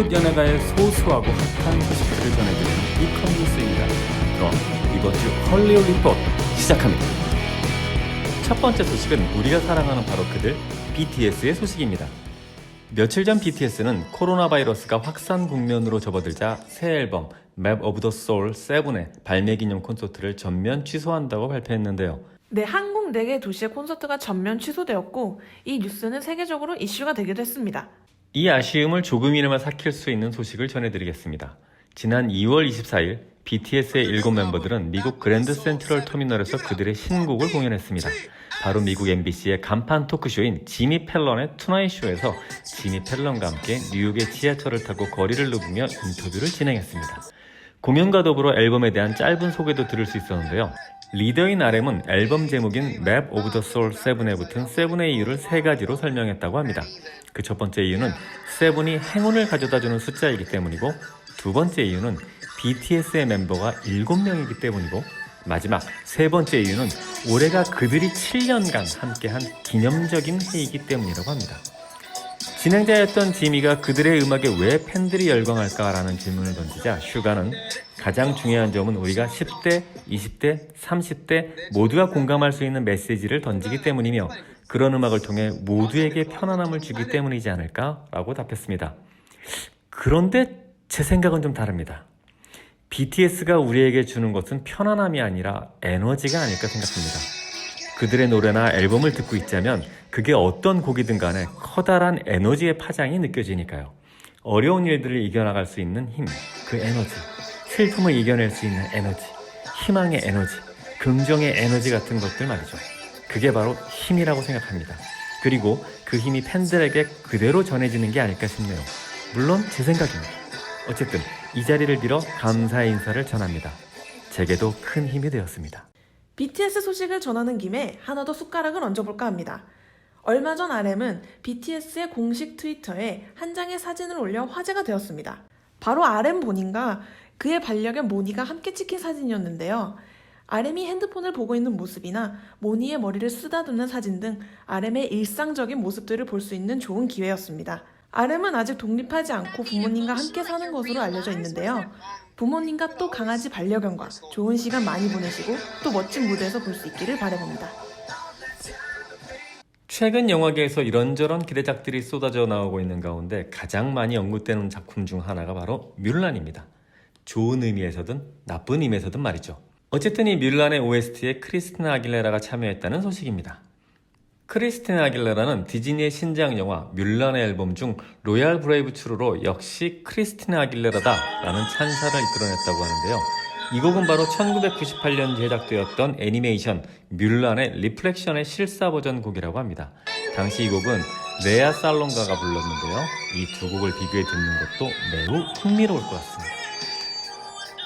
할리우드 연예가의 소소하고 핫한 소식들을 전해드리는 이커뮤니스입니다. 그럼 이번 주 헐리우드 리포트 시작합니다. 첫 번째 소식은 우리가 사랑하는 바로 그들 BTS의 소식입니다. 며칠 전 BTS는 코로나 바이러스가 확산 국면으로 접어들자 새 앨범 Map of the Soul 7의 발매 기념 콘서트를 전면 취소한다고 발표했는데요. 네, 한국 4개 도시의 콘서트가 전면 취소되었고 이 뉴스는 세계적으로 이슈가 되기도 했습니다. 이 아쉬움을 조금이나마 삭힐 수 있는 소식을 전해드리겠습니다. 지난 2월 24일 BTS의 7 멤버들은 미국 그랜드 센트럴 터미널에서 그들의 신곡을 공연했습니다. 바로 미국 MBC의 간판 토크쇼인 지미 펠런의 투나잇 쇼에서 지미 펠런과 함께 뉴욕의 지하철을 타고 거리를 누비며 인터뷰를 진행했습니다. 공연과 더불어 앨범에 대한 짧은 소개도 들을 수 있었는데요. 리더인 RM은 앨범 제목인 Map of the Soul 7에 붙은 7의 이유를 3가지로 설명했다고 합니다. 그 첫 번째 이유는 7이 행운을 가져다주는 숫자이기 때문이고, 두 번째 이유는 BTS의 멤버가 7명이기 때문이고, 마지막 세 번째 이유는 올해가 그들이 7년간 함께한 기념적인 해이기 때문이라고 합니다. 진행자였던 지미가 그들의 음악에 왜 팬들이 열광할까라는 질문을 던지자 슈가는 가장 중요한 점은 우리가 10대, 20대, 30대 모두가 공감할 수 있는 메시지를 던지기 때문이며 그런 음악을 통해 모두에게 편안함을 주기 때문이지 않을까라고 답했습니다. 그런데 제 생각은 좀 다릅니다. BTS가 우리에게 주는 것은 편안함이 아니라 에너지가 아닐까 생각합니다. 그들의 노래나 앨범을 듣고 있자면 그게 어떤 곡이든 간에 커다란 에너지의 파장이 느껴지니까요. 어려운 일들을 이겨나갈 수 있는 힘, 그 에너지, 슬픔을 이겨낼 수 있는 에너지, 희망의 에너지, 긍정의 에너지 같은 것들 말이죠. 그게 바로 힘이라고 생각합니다. 그리고 그 힘이 팬들에게 그대로 전해지는 게 아닐까 싶네요. 물론 제 생각입니다. 어쨌든 이 자리를 빌어 감사의 인사를 전합니다. 제게도 큰 힘이 되었습니다. BTS 소식을 전하는 김에 하나 더 숟가락을 얹어볼까 합니다. 얼마 전 RM은 BTS의 공식 트위터에 한 장의 사진을 올려 화제가 되었습니다. 바로 RM 본인과 그의 반려견 모니가 함께 찍힌 사진이었는데요. RM이 핸드폰을 보고 있는 모습이나 모니의 머리를 쓰다듬는 사진 등 RM의 일상적인 모습들을 볼 수 있는 좋은 기회였습니다. RM은 아직 독립하지 않고 부모님과 함께 사는 것으로 알려져 있는데요. 부모님과 또 강아지 반려견과 좋은 시간 많이 보내시고 또 멋진 무대에서 볼 수 있기를 바라봅니다. 최근 영화계에서 이런저런 기대작들이 쏟아져 나오고 있는 가운데 가장 많이 언급되는 작품 중 하나가 바로 뮬란입니다. 좋은 의미에서든 나쁜 의미에서든 말이죠. 어쨌든 이 뮬란의 OST에 크리스티나 아길레라가 참여했다는 소식입니다. 크리스티나 아길레라는 디즈니의 신작 영화 뮬란의 앨범 중 로얄 브레이브 트루로 역시 크리스티나 아길레라다 라는 찬사를 이끌어냈다고 하는데요. 이 곡은 바로 1998년 제작되었던 애니메이션 뮬란의 리플렉션의 실사 버전 곡이라고 합니다. 당시 이 곡은 레아 살롱가가 불렀는데요. 이 두 곡을 비교해 듣는 것도 매우 흥미로울 것 같습니다.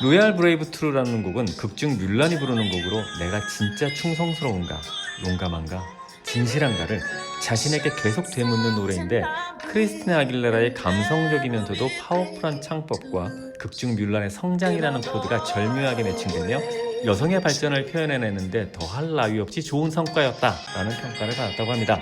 로얄 브레이브 트루라는 곡은 극중 뮬란이 부르는 곡으로 내가 진짜 충성스러운가, 용감한가, 진실한가를 자신에게 계속 되묻는 노래인데 크리스티나 아길레라의 감성적이면서도 파워풀한 창법과 극중 뮬란의 성장이라는 코드가 절묘하게 매칭되며 여성의 발전을 표현해내는데 더할 나위 없이 좋은 성과였다라는 평가를 받았다고 합니다.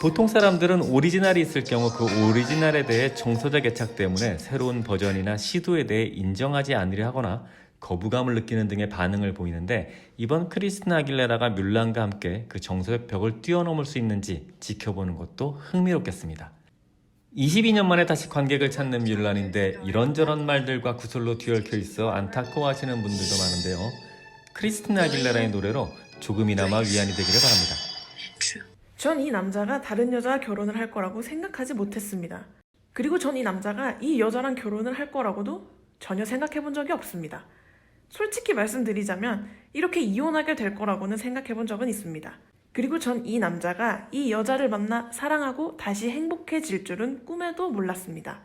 보통 사람들은 오리지널이 있을 경우 그 오리지널에 대해 정서적 애착 때문에 새로운 버전이나 시도에 대해 인정하지 않으려 하거나 거부감을 느끼는 등의 반응을 보이는데 이번 크리스티나 아길레라가 뮬란과 함께 그 정서적 벽을 뛰어넘을 수 있는지 지켜보는 것도 흥미롭겠습니다. 22년 만에 다시 관객을 찾는 뮬란인데 이런저런 말들과 구설로 뒤얽혀 있어 안타까워하시는 분들도 많은데요. 크리스티나 아길레라의 노래로 조금이나마 위안이 되기를 바랍니다. 전 이 남자가 다른 여자와 결혼을 할 거라고 생각하지 못했습니다. 그리고 전 이 남자가 이 여자랑 결혼을 할 거라고도 전혀 생각해 본 적이 없습니다. 솔직히 말씀드리자면 이렇게 이혼하게 될 거라고는 생각해 본 적은 있습니다. 그리고 전 이 남자가 이 여자를 만나 사랑하고 다시 행복해질 줄은 꿈에도 몰랐습니다.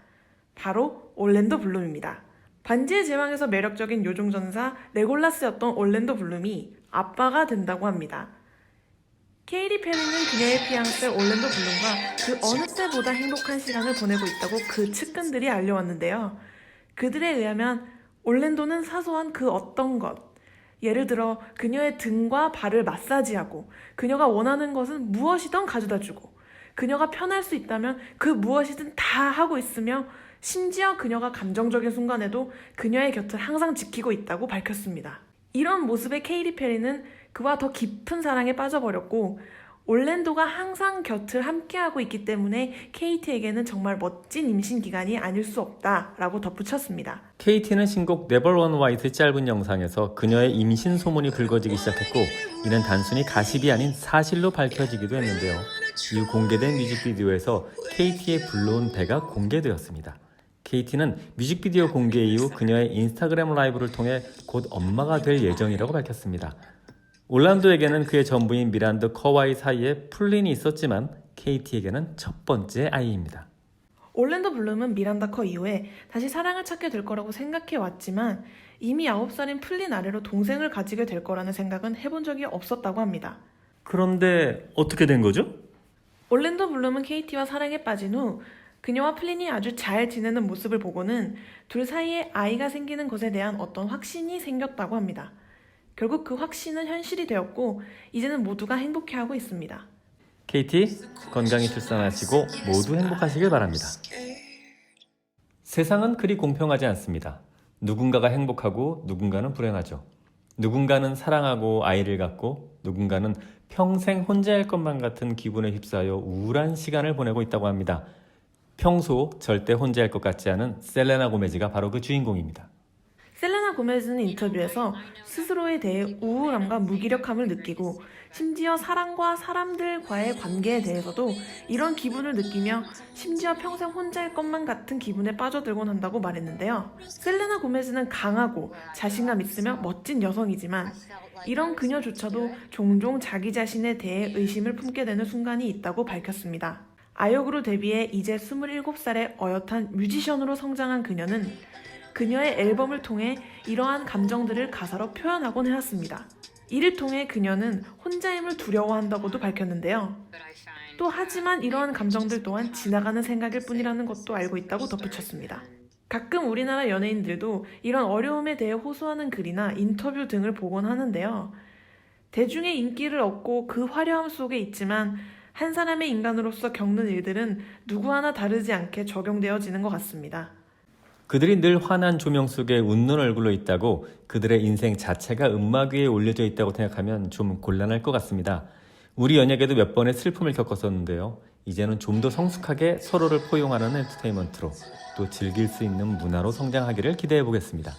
바로 올랜도 블룸입니다. 반지의 제왕에서 매력적인 요정전사 레골라스였던 올랜도 블룸이 아빠가 된다고 합니다. 케이리 페리는 그녀의 피앙세 올랜도 블룸과 그 어느 때보다 행복한 시간을 보내고 있다고 그 측근들이 알려왔는데요. 그들에 의하면 올랜도는 사소한 그 어떤 것, 예를 들어 그녀의 등과 발을 마사지하고 그녀가 원하는 것은 무엇이든 가져다주고 그녀가 편할 수 있다면 그 무엇이든 다 하고 있으며 심지어 그녀가 감정적인 순간에도 그녀의 곁을 항상 지키고 있다고 밝혔습니다. 이런 모습의 케이티 페리는 그와 더 깊은 사랑에 빠져버렸고 올랜도가 항상 곁을 함께하고 있기 때문에 케이티에게는 정말 멋진 임신 기간이 아닐 수 없다라고 덧붙였습니다. 케이티는 신곡 Never Run White의 짧은 영상에서 그녀의 임신 소문이 불거지기 시작했고 이는 단순히 가십이 아닌 사실로 밝혀지기도 했는데요. 이후 공개된 뮤직비디오에서 케이티의 불러온 배가 공개되었습니다. 케이티는 뮤직비디오 공개 이후 그녀의 인스타그램 라이브를 통해 곧 엄마가 될 예정이라고 밝혔습니다. 올란도에게는 그의 전부인 미란다 커와의 사이에 풀린이 있었지만 케이티에게는 첫 번째 아이입니다. 올랜도 블룸은 미란다 커 이후에 다시 사랑을 찾게 될 거라고 생각해 왔지만 이미 9살인 풀린 아래로 동생을 가지게 될 거라는 생각은 해본 적이 없었다고 합니다. 그런데 어떻게 된 거죠? 올랜도 블룸은 케이티와 사랑에 빠진 후 그녀와 플린이 아주 잘 지내는 모습을 보고는 둘 사이에 아이가 생기는 것에 대한 어떤 확신이 생겼다고 합니다. 결국 그 확신은 현실이 되었고 이제는 모두가 행복해하고 있습니다. 케이티, 건강히 출산하시고 모두 행복하시길 바랍니다. 세상은 그리 공평하지 않습니다. 누군가가 행복하고 누군가는 불행하죠. 누군가는 사랑하고 아이를 갖고 누군가는 평생 혼자일 것만 같은 기분에 휩싸여 우울한 시간을 보내고 있다고 합니다. 평소 절대 혼자일 것 같지 않은 셀레나 고메즈가 바로 그 주인공입니다. 셀레나 고메즈는 인터뷰에서 스스로에 대해 우울함과 무기력함을 느끼고 심지어 사랑과 사람들과의 관계에 대해서도 이런 기분을 느끼며 심지어 평생 혼자일 것만 같은 기분에 빠져들곤 한다고 말했는데요. 셀레나 고메즈는 강하고 자신감 있으며 멋진 여성이지만 이런 그녀조차도 종종 자기 자신에 대해 의심을 품게 되는 순간이 있다고 밝혔습니다. 아역으로 데뷔해 이제 27살의 어엿한 뮤지션으로 성장한 그녀는 그녀의 앨범을 통해 이러한 감정들을 가사로 표현하곤 해왔습니다. 이를 통해 그녀는 혼자임을 두려워한다고도 밝혔는데요. 또 하지만 이러한 감정들 또한 지나가는 생각일 뿐이라는 것도 알고 있다고 덧붙였습니다. 가끔 우리나라 연예인들도 이런 어려움에 대해 호소하는 글이나 인터뷰 등을 보곤 하는데요. 대중의 인기를 얻고 그 화려함 속에 있지만 한 사람의 인간으로서 겪는 일들은 누구 하나 다르지 않게 적용되어지는 것 같습니다. 그들이 늘 환한 조명 속에 웃는 얼굴로 있다고 그들의 인생 자체가 음악 위에 올려져 있다고 생각하면 좀 곤란할 것 같습니다. 우리 연예계도 몇 번의 슬픔을 겪었었는데요. 이제는 좀 더 성숙하게 서로를 포용하는 엔터테인먼트로 또 즐길 수 있는 문화로 성장하기를 기대해 보겠습니다.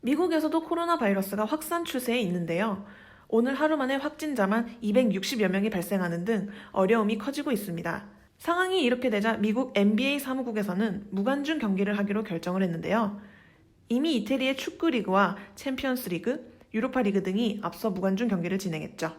미국에서도 코로나 바이러스가 확산 추세에 있는데요. 오늘 하루 만에 확진자만 260여 명이 발생하는 등 어려움이 커지고 있습니다. 상황이 이렇게 되자 미국 NBA 사무국에서는 무관중 경기를 하기로 결정을 했는데요. 이미 이태리의 축구 리그와 챔피언스 리그, 유로파 리그 등이 앞서 무관중 경기를 진행했죠.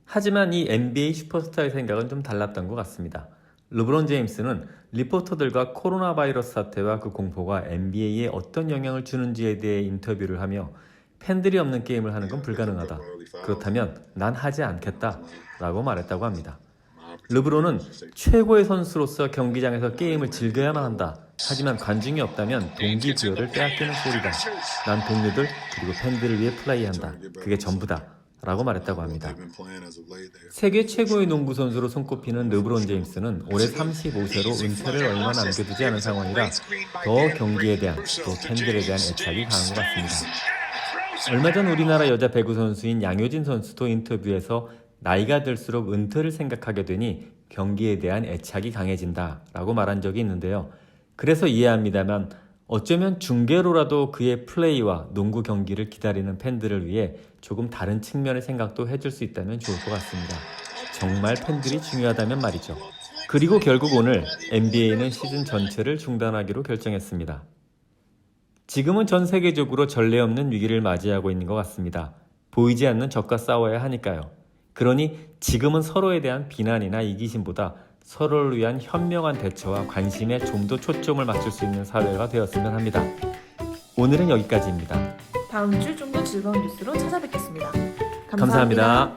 하지만 이 NBA 슈퍼스타의 생각은 좀 달랐던 것 같습니다. 르브론 제임스는 리포터들과 코로나 바이러스 사태와 그 공포가 NBA에 어떤 영향을 주는지에 대해 인터뷰를 하며 팬들이 없는 게임을 하는 건 불가능하다. 그렇다면 난 하지 않겠다 라고 말했다고 합니다. 르브론은 최고의 선수로서 경기장에서 게임을 즐겨야만 한다. 하지만 관중이 없다면 동기부여를 빼앗기는 꼴이다. 난 동료들 그리고 팬들을 위해 플레이한다. 그게 전부다. 라고 말했다고 합니다. 세계 최고의 농구 선수로 손꼽히는 르브론 제임스는 올해 35세로 은퇴를 얼마 남겨두지 않은 상황이라 더 경기에 대한 또 팬들에 대한 애착이 강한 것 같습니다. 얼마 전 우리나라 여자 배구 선수인 양효진 선수도 인터뷰에서 나이가 들수록 은퇴를 생각하게 되니 경기에 대한 애착이 강해진다 라고 말한 적이 있는데요. 그래서 이해합니다만 어쩌면 중계로라도 그의 플레이와 농구 경기를 기다리는 팬들을 위해 조금 다른 측면의 생각도 해줄 수 있다면 좋을 것 같습니다. 정말 팬들이 중요하다면 말이죠. 그리고 결국 오늘 NBA는 시즌 전체를 중단하기로 결정했습니다. 지금은 전 세계적으로 전례 없는 위기를 맞이하고 있는 것 같습니다. 보이지 않는 적과 싸워야 하니까요. 그러니 지금은 서로에 대한 비난이나 이기심보다 서로를 위한 현명한 대처와 관심에 좀 더 초점을 맞출 수 있는 사회가 되었으면 합니다. 오늘은 여기까지입니다. 다음 주 좀 더 즐거운 뉴스로 찾아뵙겠습니다. 감사합니다.